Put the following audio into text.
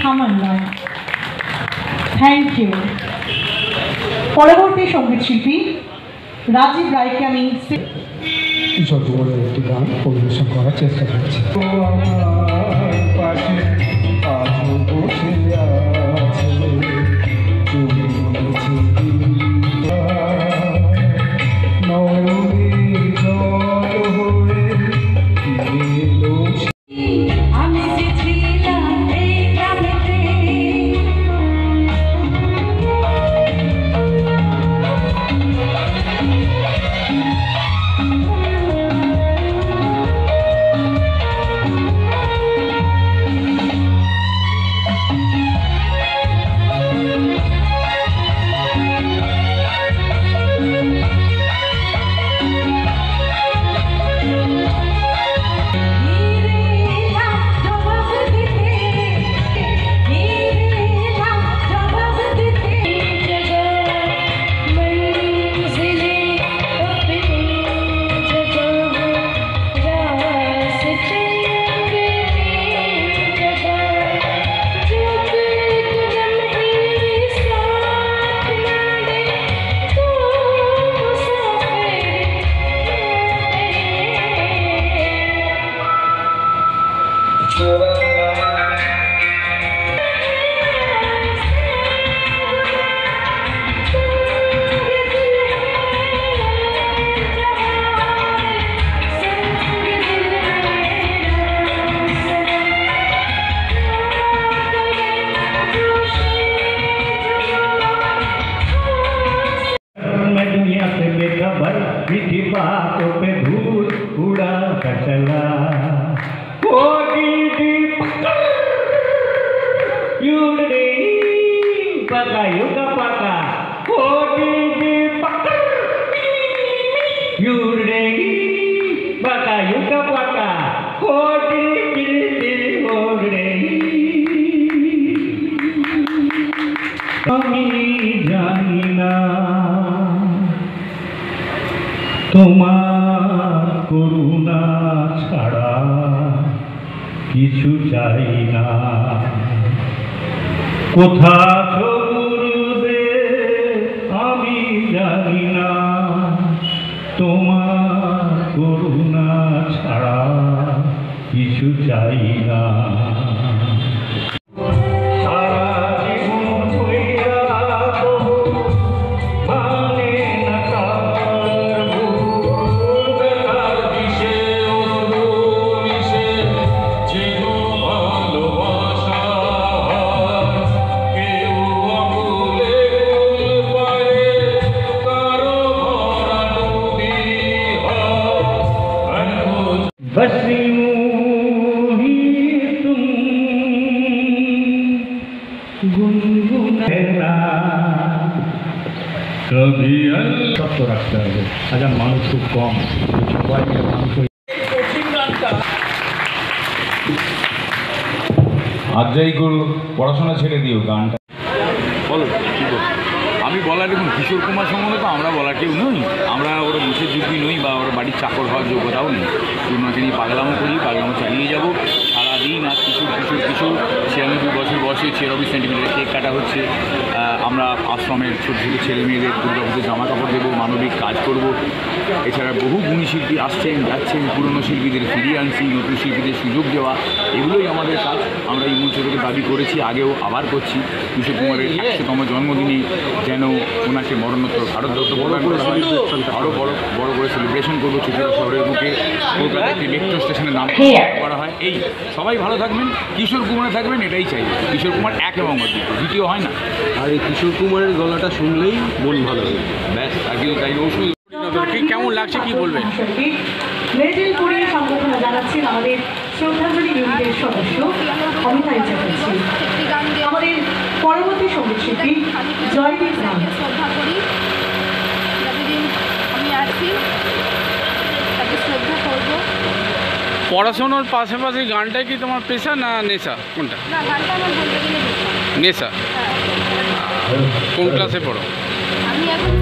থামার নয়। Thank you. পরবর্তী সঙ্গীত শিল্পী রাজীব রায়কে আমি একটি গান পরিবেশন করার চেষ্টা করছি। मीठी बातों पे धूल उड़ा कर चला पका युगा पका पका युगा पका जानी ना তোমার করুণা ছাড়া কিছু চাই না। কোথা ছবুরবে আমি জানি না, তোমার করুণা ছাড়া কিছু চাই না। শক্ত রাখতে হবে। আচ্ছা, মানুষ খুব কম, সবাই মানুষ আজ যাই করো, পড়াশোনা ছেড়ে দিও, গানটা বলো কী বল। আমি বলার দেখুন, কিশোর কুমার সম্বন্ধে তো আমরা বলার কেউ নই, আমরা ওর মুখের যোগ্যই নই বা ওর বাড়ির চাকর হওয়ার যোগ্যতাও নেই। ওনাকে নিয়ে পাগলামো করি, পাগলামো চালিয়ে যাবো সারাদিন। আর কিশোর 96 বছর বয়সে 96 সেন্টিমিটার কেক কাটা হচ্ছে। আমরা আশ্রমের ছোটো ছোটো ছেলে মেয়েদের দুর্গাপুজোর জামা কাপড় দেবো, মানবিক কাজ করব। এছাড়া বহু গুণী শিল্পী আসছেন যাচ্ছেন, পুরনো শিল্পীদের ফিরিয়ে আনছি, নতুন শিল্পীদের সুযোগ দেওয়া, এগুলোই আমাদের কাজ। আমরা এই মঞ্চ থেকে দাবি করেছি, আগেও আবার করছি, কিশোর কুমারের 100তম জন্মদিনে যেন ওনাকে মরণোত্তর ভারতরত্ন প্রদান করা হয়। আরও বড় করে সেলিব্রেশন করবো চুচুড়া শহরের বুকে, কলকাতা একটি মেট্রো স্টেশনের নাম করা হয়। এই সবাই ভালো থাকবেন, কিশোর কুমারে থাকবেন, এটাই চাই। কিশোর কুমার এক এবং দ্বিতীয় হয় না। আর এই কিশোর কুমারের গলাটা শুনলেই মন ভালো হবে, ব্যাস। আর কি তাই অবশ্যই। কেমন লাগছে কি বলবেন? লেজেন্ডপুরি সংগঠনে জানাচ্ছেন আমাদের শ্রদ্ধাঞ্জলি ইউনিটের সদস্য অমিতাভ চ্যাটার্জি। আমাদের পরবর্তী সঙ্গীত শিল্পী জয়দীপ রাম। শ্রদ্ধা করি, যতদিন আমি আছি তাকে শ্রদ্ধা করব। পড়াশোনার পাশাপাশি গানটাই কি তোমার পেশা না নেশা, কোনটা? না, গানটা আমার বলতে গেলে নেশা। কোন ক্লাসে পড়ো? আমি এখন